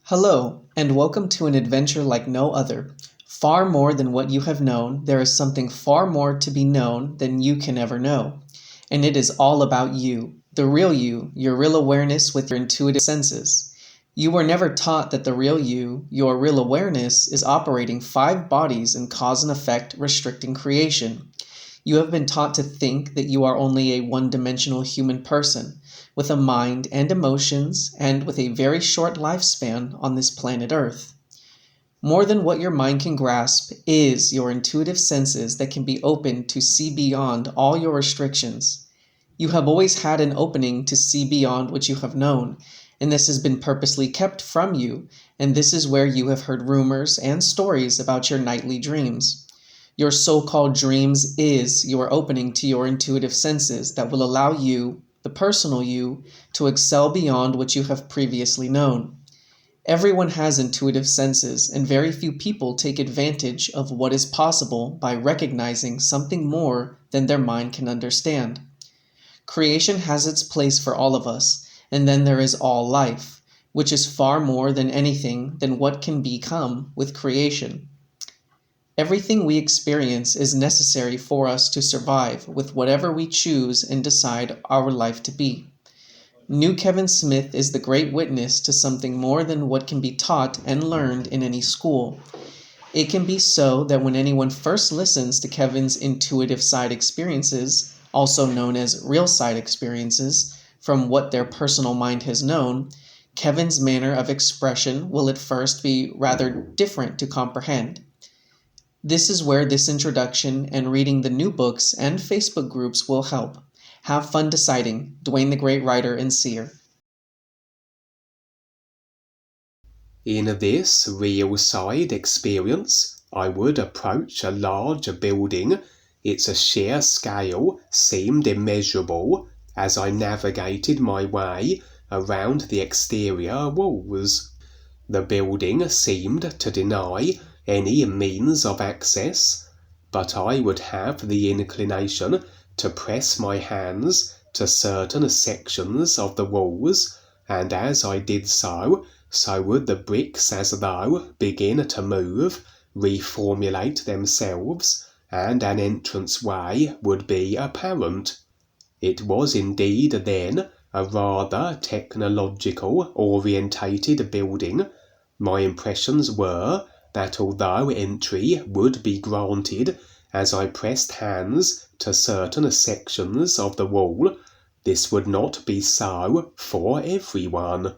Hello, and welcome to an adventure like no other. Far more than what you have known, there is something far more to be known than you can ever know. And it is all about you, the real you, your real awareness with your intuitive senses. You were never taught that the real you, your real awareness, is operating 5 bodies in cause and effect, restricting creation. You have been taught to think that you are only a one-dimensional human person, with a mind and emotions, and with a very short lifespan on this planet Earth. More than what your mind can grasp is your intuitive senses that can be opened to see beyond all your restrictions. You have always had an opening to see beyond what you have known, and this has been purposely kept from you, and this is where you have heard rumors and stories about your nightly dreams. Your so-called dreams is your opening to your intuitive senses that will allow you, the personal you, to excel beyond what you have previously known. Everyone has intuitive senses, and very few people take advantage of what is possible by recognizing something more than their mind can understand. Creation has its place for all of us, and then there is all life, which is far more than anything than what can become with creation. Everything we experience is necessary for us to survive with whatever we choose and decide our life to be. New Kevin Smith is the great witness to something more than what can be taught and learned in any school. It can be so that when anyone first listens to Kevin's intuitive side experiences, also known as real side experiences, from what their personal mind has known, Kevin's manner of expression will at first be rather different to comprehend. This is where this introduction and reading the new books and Facebook groups will help. Have fun deciding. Duane the Great Writer and Seer. In this real side experience, I would approach a large building. Its sheer scale seemed immeasurable as I navigated my way around the exterior walls. The building seemed to deny any means of access, but I would have the inclination to press my hands to certain sections of the walls, and as I did so would the bricks as though begin to move, reformulate themselves, and an entranceway would be apparent. It was indeed then a rather technological-orientated building. My impressions were that although entry would be granted as I pressed hands to certain sections of the wall, this would not be so for everyone.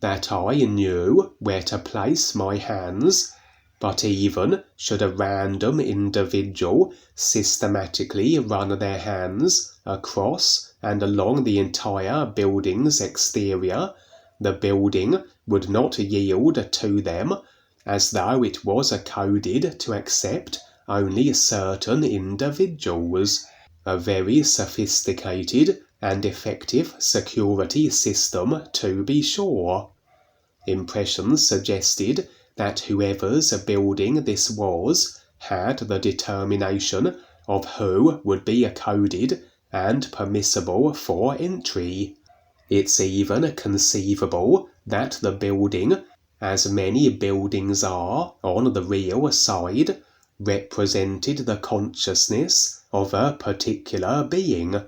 That I knew where to place my hands, but even should a random individual systematically run their hands across and along the entire building's exterior, the building would not yield to them, as though it was coded to accept only certain individuals. A very sophisticated and effective security system, to be sure. Impressions suggested that whoever's building this was had the determination of who would be coded and permissible for entry. It's even conceivable that the building, as many buildings are on the real side, represented the consciousness of a particular being,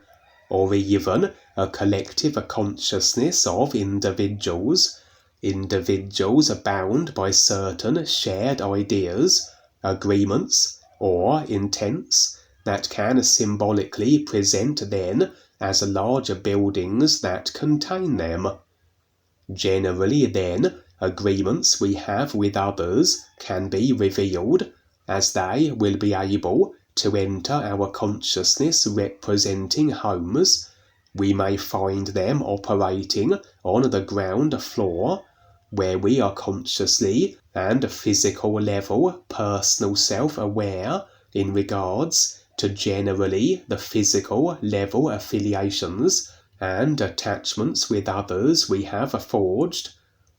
or even a collective consciousness of individuals bound by certain shared ideas, agreements, or intents that can symbolically present then as larger buildings that contain them. Generally then, agreements we have with others can be revealed, as they will be able to enter our consciousness representing homes. We may find them operating on the ground floor, where we are consciously and physical level personal self-aware in regards to generally the physical level affiliations and attachments with others we have forged.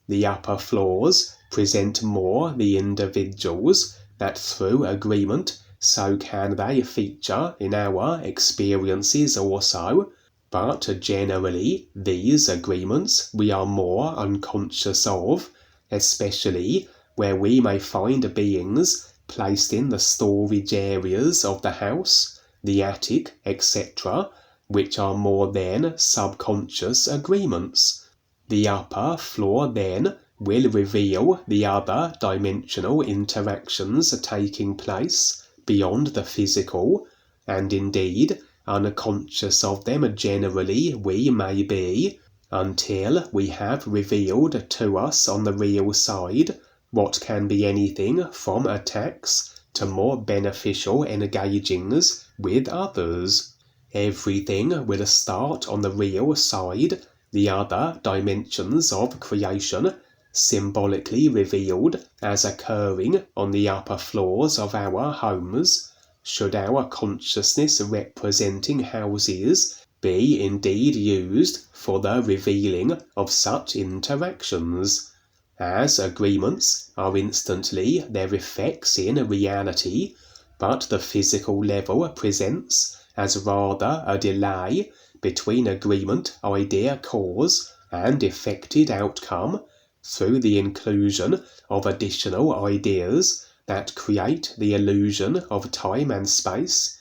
The upper floors present more the individuals that through agreement so can they feature in our experiences also, but generally these agreements we are more unconscious of, especially where we may find beings placed in the storage areas of the house, the attic, etc., which are more than subconscious agreements. The upper floor then will reveal the other dimensional interactions taking place beyond the physical, and indeed unconscious of them generally we may be, until we have revealed to us on the real side what can be anything from attacks to more beneficial engagings with others. Everything will start on the real side, the other dimensions of creation, symbolically revealed as occurring on the upper floors of our homes, should our consciousness representing houses be indeed used for the revealing of such interactions. As agreements are instantly their effects in reality, but the physical level presents as rather a delay between agreement idea cause and effected outcome, through the inclusion of additional ideas that create the illusion of time and space,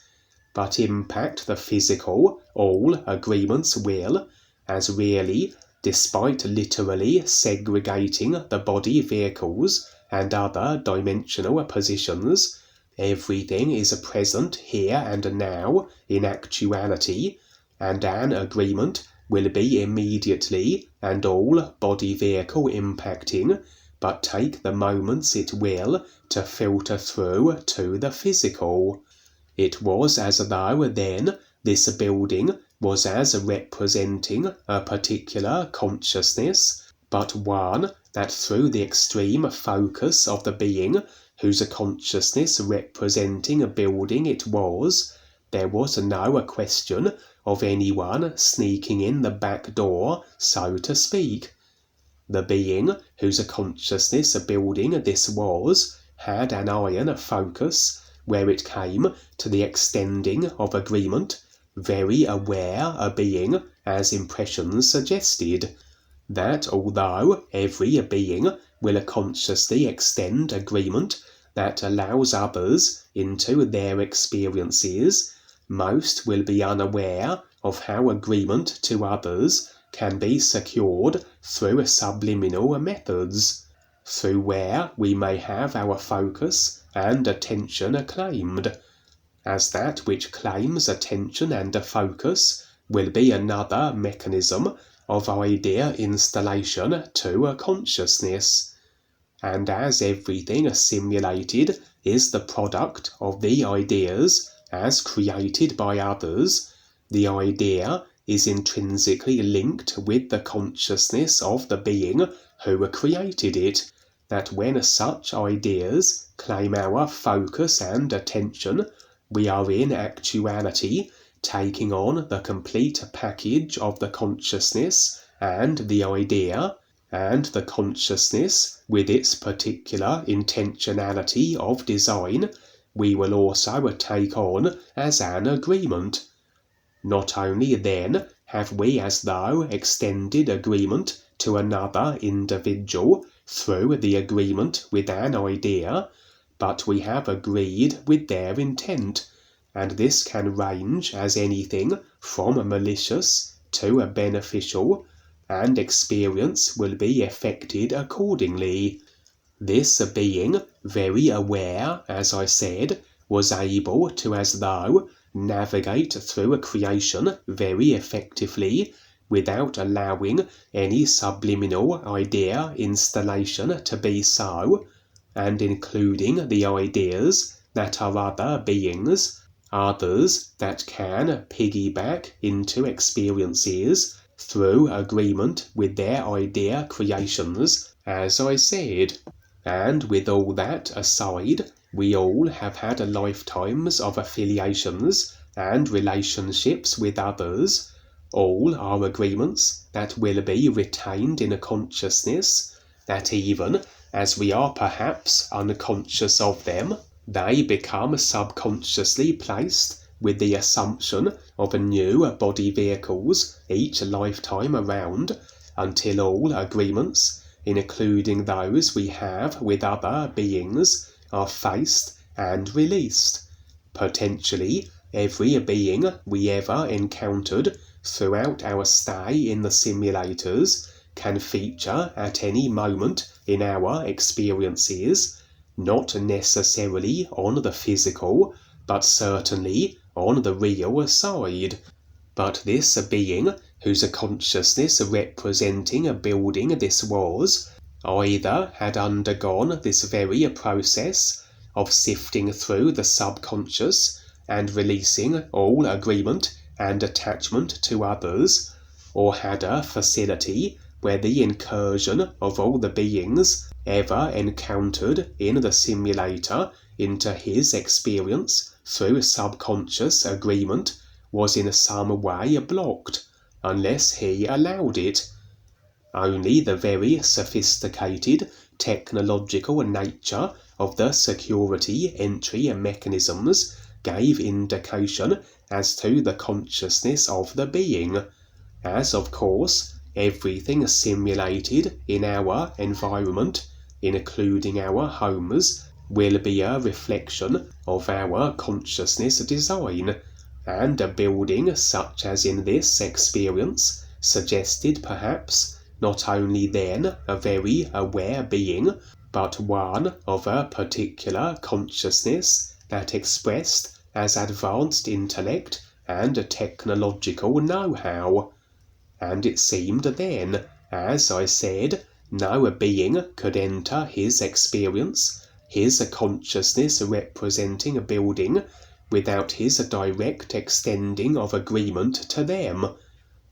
but impact the physical, all agreements will, as really, despite literally segregating the body vehicles and other dimensional positions, everything is present here and now in actuality, and an agreement will be immediately and all body vehicle impacting, but take the moments it will to filter through to the physical. It was as though then this building was as representing a particular consciousness, but one that through the extreme focus of the being whose consciousness representing a building it was, there was no question of anyone sneaking in the back door, so to speak. The being whose consciousness building this was had an iron focus where it came to the extending of agreement, very aware a being, as impressions suggested, that although every being will consciously extend agreement that allows others into their experiences, most will be unaware of how agreement to others can be secured through subliminal methods, through where we may have our focus and attention claimed, as that which claims attention and focus will be another mechanism of idea installation to consciousness. And as everything assimilated is the product of the ideas as created by others, the idea is intrinsically linked with the consciousness of the being who created it, that when such ideas claim our focus and attention, we are in actuality taking on the complete package of the consciousness and the idea, and the consciousness with its particular intentionality of design we will also take on as an agreement. Not only then have we as though extended agreement to another individual through the agreement with an idea, but we have agreed with their intent, and this can range as anything from malicious to beneficial, and experience will be affected accordingly. This being, very aware, as I said, was able to as though navigate through a creation very effectively without allowing any subliminal idea installation to be so, and including the ideas that are other beings, others that can piggyback into experiences through agreement with their idea creations, as I said. And with all that aside, we all have had lifetimes of affiliations and relationships with others. All are agreements that will be retained in a consciousness, that even as we are perhaps unconscious of them, they become subconsciously placed with the assumption of new body vehicles each lifetime around, until all agreements including those we have with other beings, are faced and released. Potentially, every being we ever encountered throughout our stay in the simulators can feature at any moment in our experiences, not necessarily on the physical, but certainly on the real side. But this being, whose consciousness representing a building this was, either had undergone this very process of sifting through the subconscious and releasing all agreement and attachment to others, or had a facility where the incursion of all the beings ever encountered in the simulator into his experience through subconscious agreement was in some way blocked, unless he allowed it. Only the very sophisticated technological nature of the security entry mechanisms gave indication as to the consciousness of the being, as of course everything simulated in our environment, including our homes, will be a reflection of our consciousness design, and a building such as in this experience suggested perhaps not only then a very aware being, but one of a particular consciousness that expressed as advanced intellect and technological know-how. And it seemed then, as I said, no being could enter his experience, his consciousness representing a building, without his direct extending of agreement to them,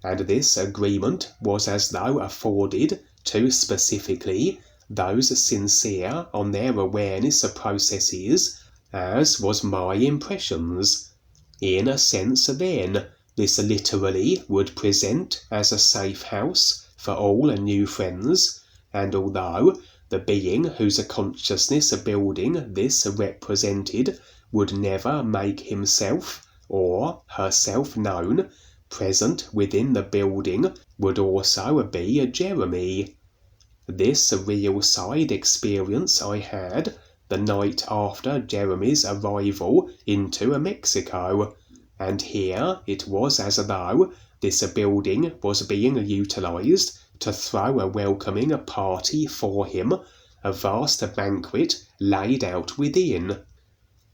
and this agreement was as though afforded to specifically those sincere on their awareness processes, as was my impressions. In a sense then, this literally would present as a safe house for all new friends, and although the being whose consciousness building this represented would never make himself or herself known, present within the building would also be Jeremy. This real side experience I had the night after Jeremy's arrival into Mexico, and here it was as though this building was being utilized to throw a welcoming party for him, a vast banquet laid out within.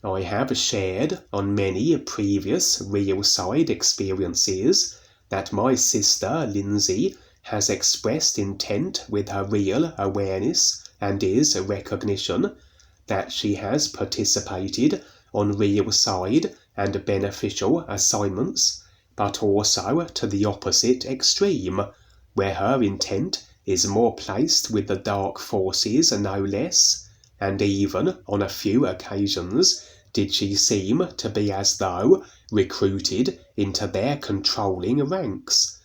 I have shared on many previous real side experiences that my sister Lindsay has expressed intent with her real awareness and is recognition that she has participated on real side and beneficial assignments, but also to the opposite extreme, where her intent is more placed with the dark forces no less, and even on a few occasions did she seem to be as though recruited into their controlling ranks.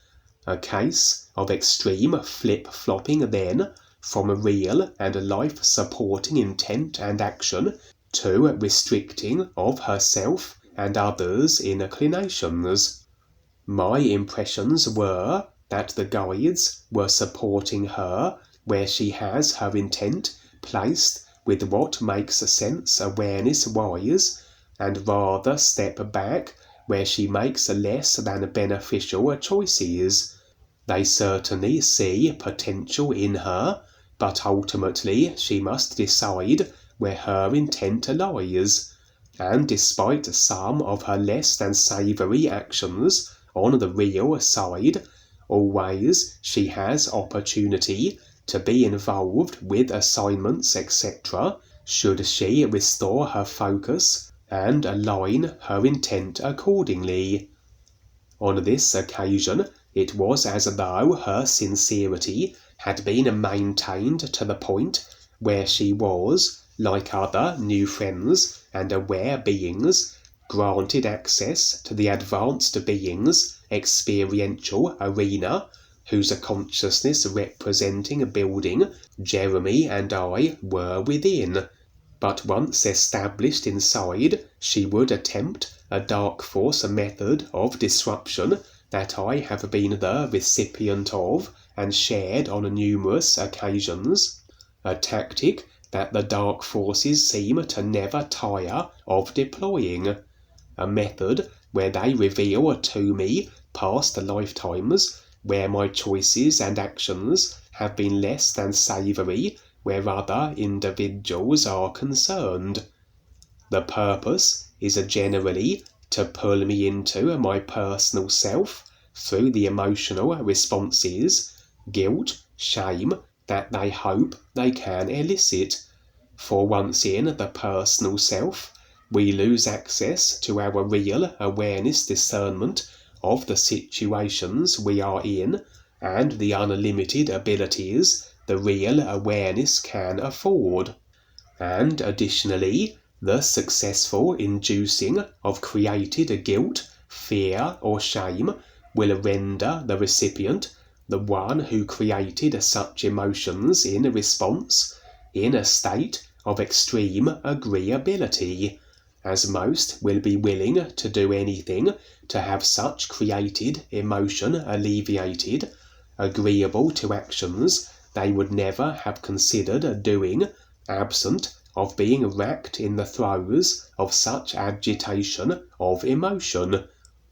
A case of extreme flip-flopping then, from real and life-supporting intent and action to restricting of herself and others' inclinations. My impressions were that the guides were supporting her where she has her intent placed with what makes sense awareness-wise, and rather step back where she makes less than beneficial choices. They certainly see potential in her, but ultimately she must decide where her intent lies, and despite some of her less than savoury actions on the real side, always she has opportunity to be involved with assignments, etc., should she restore her focus and align her intent accordingly. On this occasion, it was as though her sincerity had been maintained to the point where she was, like other new friends and aware beings, granted access to the advanced beings' experiential arena, whose consciousness representing a building Jeremy and I were within. But once established inside, she would attempt a dark force method of disruption that I have been the recipient of and shared on numerous occasions, a tactic that the dark forces seem to never tire of deploying, a method where they reveal to me past lifetimes where my choices and actions have been less than savoury where other individuals are concerned. The purpose is generally to pull me into my personal self through the emotional responses, guilt, shame, that they hope they can elicit. For once in the personal self, we lose access to our real awareness discernment of the situations we are in and the unlimited abilities the real awareness can afford. And additionally, the successful inducing of created guilt, fear, or shame will render the recipient, the one who created such emotions in response, in a state of extreme agreeability, as most will be willing to do anything to have such created emotion alleviated, agreeable to actions they would never have considered doing, absent of being racked in the throes of such agitation of emotion.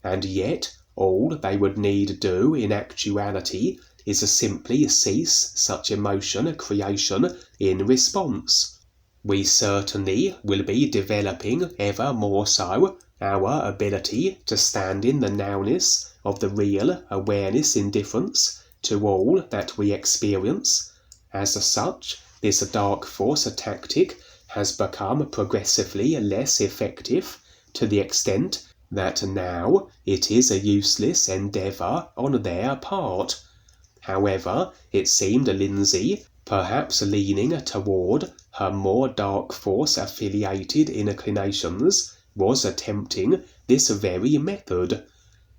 And yet all they would need do in actuality is simply cease such emotion creation in response. We certainly will be developing ever more so our ability to stand in the nowness of the real awareness indifference to all that we experience. As such, this dark force tactic has become progressively less effective to the extent that now it is a useless endeavour on their part. However, it seemed Lindsay, perhaps leaning toward her more dark force affiliated inclinations, was attempting this very method.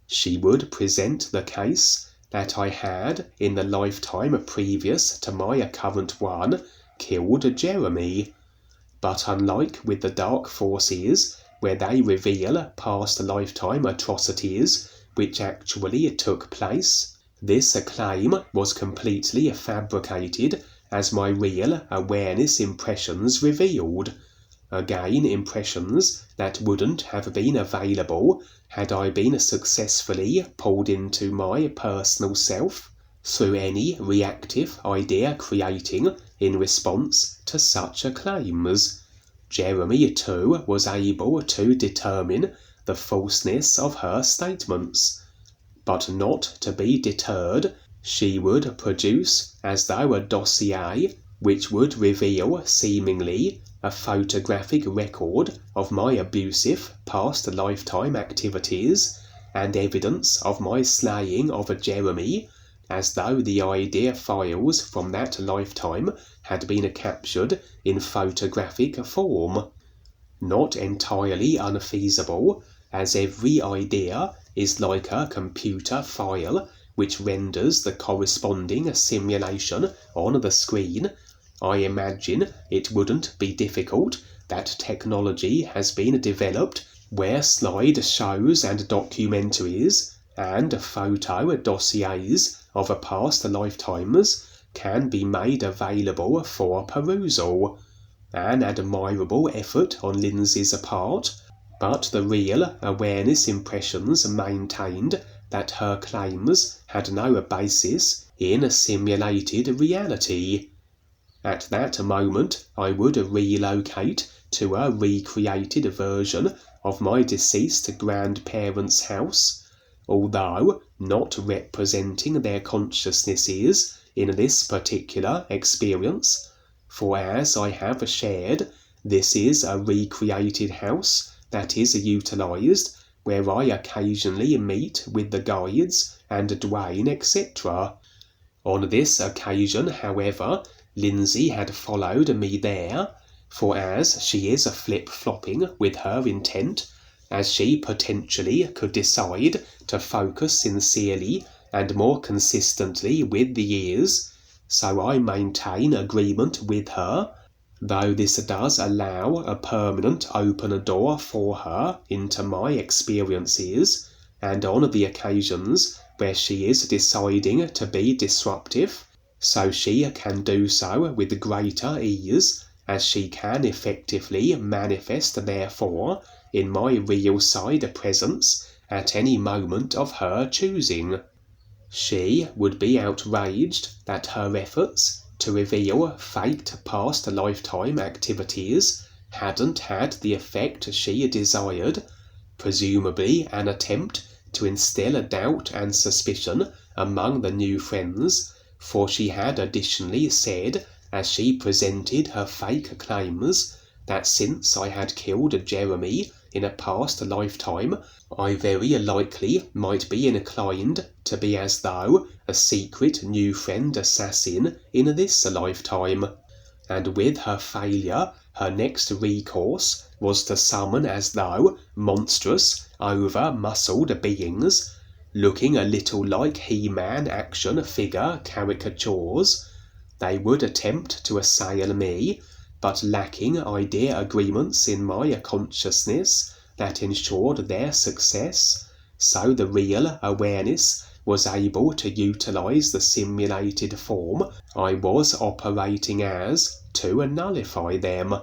She would present the case that I had, in the lifetime previous to my current one, killed Jeremy. But unlike with the dark forces, where they reveal past lifetime atrocities which actually took place, this claim was completely fabricated as my real awareness impressions revealed. Again, impressions that wouldn't have been available had I been successfully pulled into my personal self through any reactive idea creating in response to such claims. Jeremy too was able to determine the falseness of her statements, but not to be deterred, she would produce as though a dossier which would reveal seemingly a photographic record of my abusive past lifetime activities and evidence of my slaying of Jeremy, as though the idea files from that lifetime had been captured in photographic form. Not entirely unfeasible, as every idea is like a computer file which renders the corresponding simulation on the screen. I imagine it wouldn't be difficult that technology has been developed where slide shows and documentaries and photo dossiers of past lifetimes can be made available for perusal. An admirable effort on Lindsay's part, but the real awareness impressions maintained that her claims had no basis in simulated reality. At that moment I would relocate to a recreated version of my deceased grandparents' house, although not representing their consciousnesses in this particular experience, for as I have shared, this is a recreated house that is utilised where I occasionally meet with the guides and Duane, etc. On this occasion, however, Lindsay had followed me there, for as she is flip-flopping with her intent, as she potentially could decide to focus sincerely and more consistently with the ears, so I maintain agreement with her, though this does allow a permanent open door for her into my experiences, and on the occasions where she is deciding to be disruptive, so she can do so with greater ease, as she can effectively manifest therefore in my real side presence at any moment of her choosing. She would be outraged that her efforts to reveal faked past lifetime activities hadn't had the effect she desired, presumably an attempt to instill doubt and suspicion among the new friends, for she had additionally said, as she presented her fake claims, that since I had killed Jeremy in a past lifetime, I very likely might be inclined to be as though a secret new friend assassin in this lifetime. And with her failure, her next recourse was to summon as though monstrous, over-muscled beings, looking a little like He-Man action figure caricatures. They would attempt to assail me, but lacking idea agreements in my consciousness that ensured their success, so the real awareness was able to utilize the simulated form I was operating as to nullify them.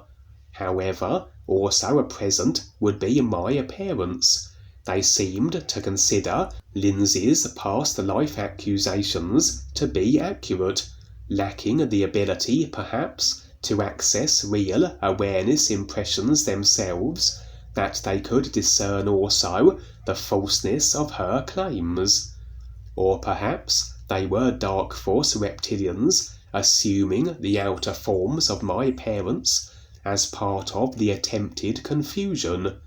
However, also present would be my appearance. They seemed to consider Lindsay's past life accusations to be accurate, lacking the ability, perhaps, to access real awareness impressions themselves, that they could discern also the falseness of her claims. Or perhaps they were dark force reptilians, assuming the outer forms of my parents as part of the attempted confusion.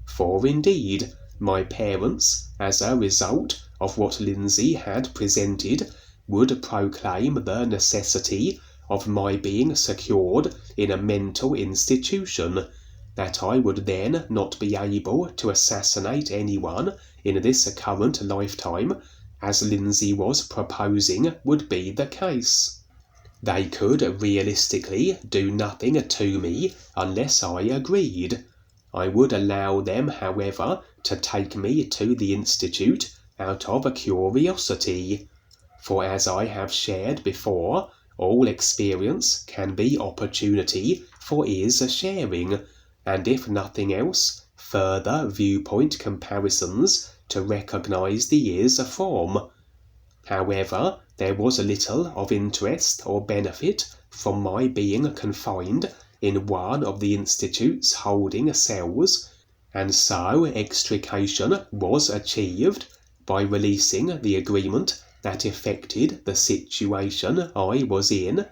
For indeed, my parents, as a result of what Lindsay had presented, would proclaim the necessity of my being secured in a mental institution, that I would then not be able to assassinate anyone in this current lifetime, as Lindsay was proposing would be the case. They could realistically do nothing to me unless I agreed. I would allow them, however, to take me to the Institute out of curiosity. For as I have shared before, all experience can be opportunity for sharing, and if nothing else, further viewpoint comparisons to recognize the from. However, there was little of interest or benefit from my being confined in one of the Institute's holding cells, and so extrication was achieved by releasing the agreement that affected the situation I was in.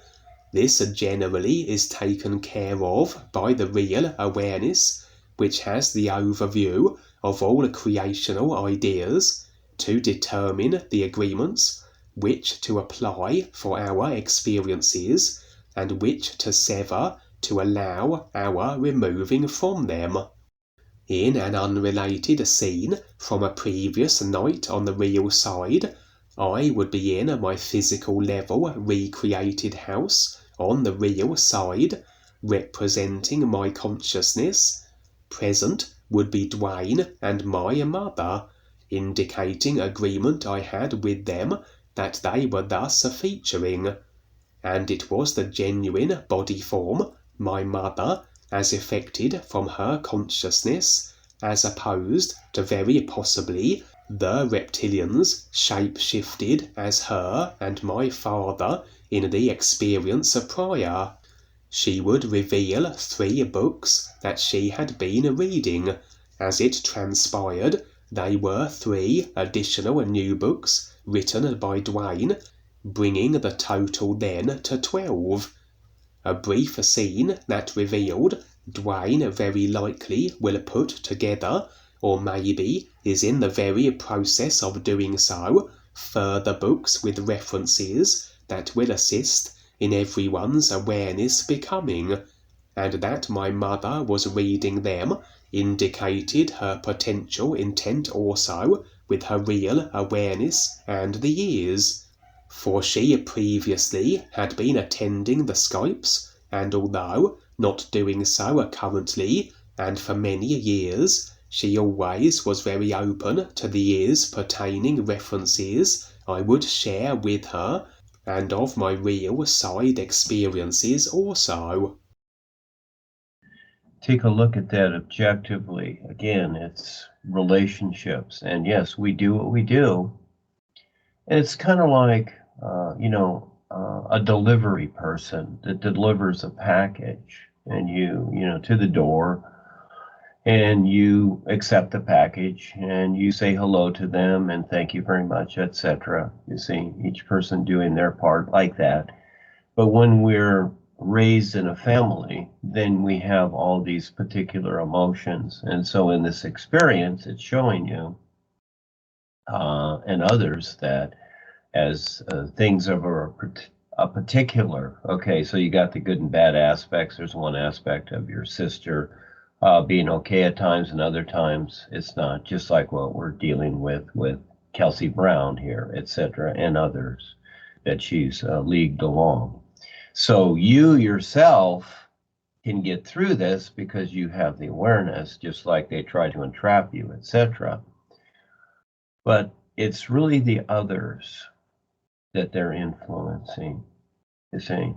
This generally is taken care of by the real awareness, which has the overview of all creational ideas, to determine the agreements which to apply for our experiences, and which to sever to allow our removing from them. In an unrelated scene from a previous night on the real side, I would be in my physical level recreated house on the real side, representing my consciousness. Present would be Duane and my mother, indicating agreement I had with them that they were thus featuring. And it was the genuine body form, my mother, as effected from her consciousness, as opposed to very possibly the reptilians shape-shifted as her and my father in the experience prior. She would reveal 3 books that she had been reading. As it transpired, they were 3 additional new books written by Duane, bringing the total then to 12. A brief scene that revealed Duane very likely will put together, or maybe is in the very process of doing so, further books with references that will assist in everyone's awareness becoming, and that my mother was reading them indicated her potential intent also with her real awareness and the ears. For she previously had been attending the Skypes, and although not doing so currently and for many years, She always was very open to the years pertaining references I would share with her, and of my real side experiences also. Take a look at that objectively. Again, it's relationships. And yes, we do what we do. And it's kind of like, a delivery person that delivers a package and to the door, and you accept the package and you say hello to them and thank you very much, etc. You see, each person doing their part like that. But when we're raised in a family, then we have all these particular emotions. And so in this experience, it's showing you and others that as things of a particular, okay, so you got the good and bad aspects. There's one aspect of your sister being okay at times, and other times it's not, just like what we're dealing with Kelsey Brown here, etc., and others that she's leagued along. So you yourself can get through this because you have the awareness, just like they try to entrap you, etc. But it's really the others that they're influencing, you see.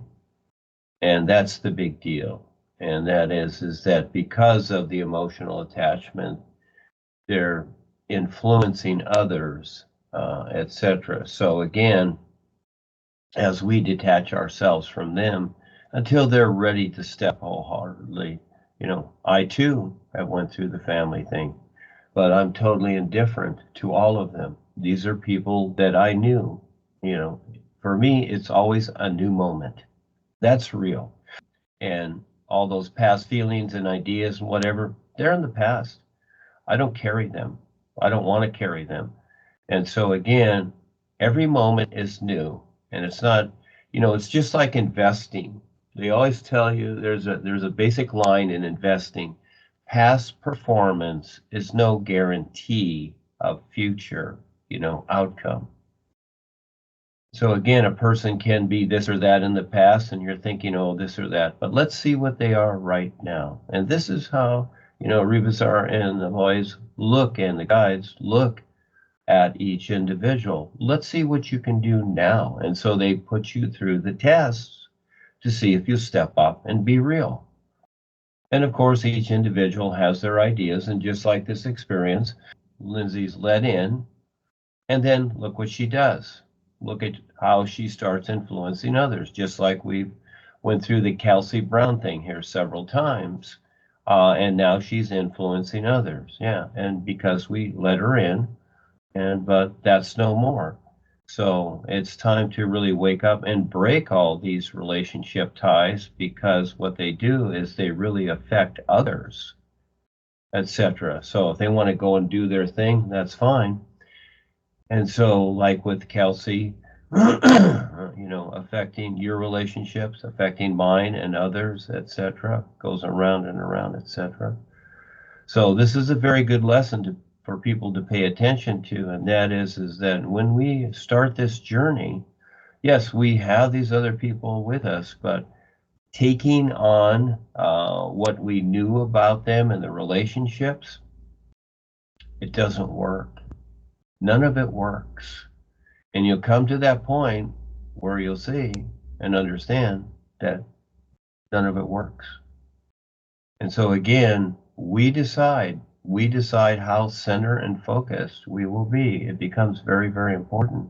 And that's the big deal. And that is that because of the emotional attachment, they're influencing others, etc. So again, as we detach ourselves from them until they're ready to step wholeheartedly, I too have went through the family thing, but I'm totally indifferent to all of them. These are people that I knew. For me, it's always a new moment. That's real. And all those past feelings and ideas and whatever, they're in the past. I don't carry them. I don't want to carry them. And so again, every moment is new. And it's not, it's just like investing. They always tell you there's a basic line in investing. Past performance is no guarantee of future, outcome. So again, a person can be this or that in the past, and you're thinking, oh, this or that. But let's see what they are right now. And this is how, Rebisar and the boys look, and the guides look at each individual. Let's see what you can do now. And so they put you through the tests to see if you step up and be real. And of course, each individual has their ideas. And just like this experience, Lindsay's let in, and then look what she does. Look at how she starts influencing others, just like we went through the Kelsey Brown thing here several times. And now she's influencing others. Yeah, and because we let her in, but that's no more. So it's time to really wake up and break all these relationship ties, because what they do is they really affect others, etc. So if they want to go and do their thing, that's fine. And so, like with Kelsey, affecting your relationships, affecting mine and others, etc., goes around and around, etc. So this is a very good lesson for people to pay attention to, and that is that when we start this journey, yes, we have these other people with us, but taking on what we knew about them and the relationships, it doesn't work. None of it works. And you'll come to that point where you'll see and understand that none of it works. And so again, we decide how centered and focused we will be. It becomes very, very important.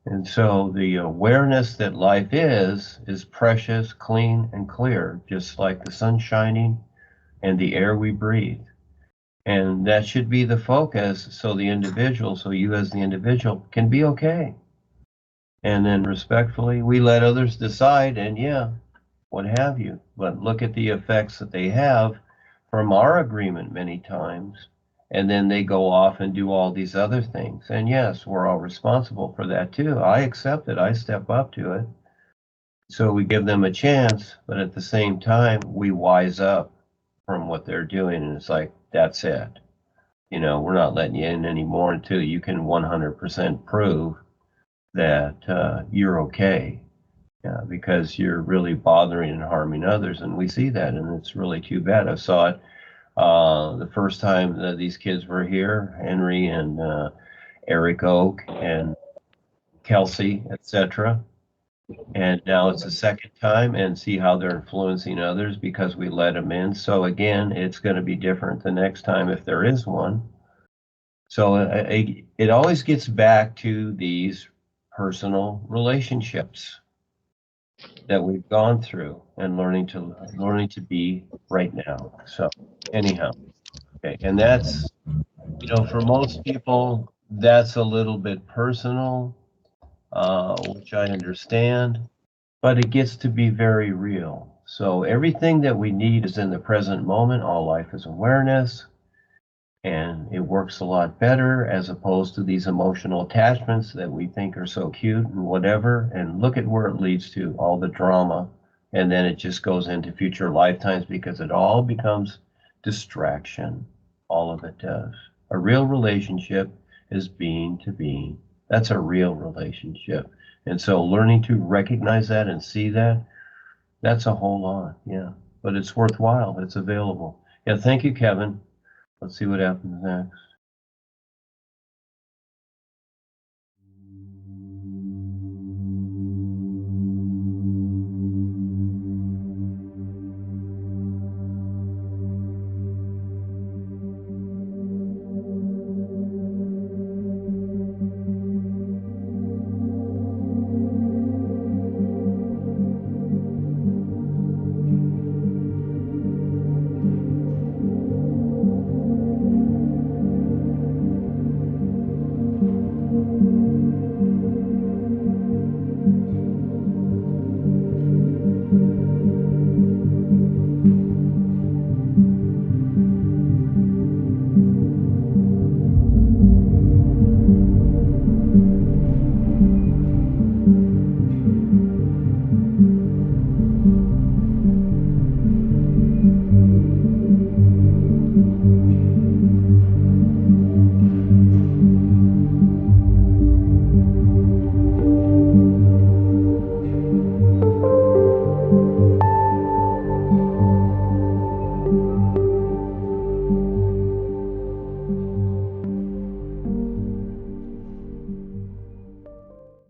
And so the awareness that life is precious, clean, and clear, just like the sun shining and the air we breathe. And that should be the focus, so you as the individual can be okay. And then respectfully, we let others decide, and what have you. But look at the effects that they have from our agreement many times. And then they go off and do all these other things. And yes, we're all responsible for that too. I accept it. I step up to it. So we give them a chance, but at the same time, we wise up from what they're doing. And it's like, that's it. We're not letting you in anymore until you can 100% prove that you're okay. Yeah, because you're really bothering and harming others, and we see that, and it's really too bad. I saw it The first time that these kids were here, Henry and Eric Oak and Kelsey, etc. And now it's the second time, and see how they're influencing others because we let them in. So again, it's going to be different the next time if there is one. So it always gets back to these personal relationships that we've gone through and learning to be right now. So anyhow, okay, and that's, for most people, that's a little bit personal, which I understand, but it gets to be very real. So everything that we need is in the present moment. All life is awareness. And it works a lot better as opposed to these emotional attachments that we think are so cute and whatever. And look at where it leads to, all the drama. And then it just goes into future lifetimes because it all becomes distraction. All of it does. A real relationship is being to being. That's a real relationship. And so learning to recognize that and see that, that's a whole lot. Yeah. But it's worthwhile. It's available. Yeah. Thank you, Kevin. Let's see what happens next.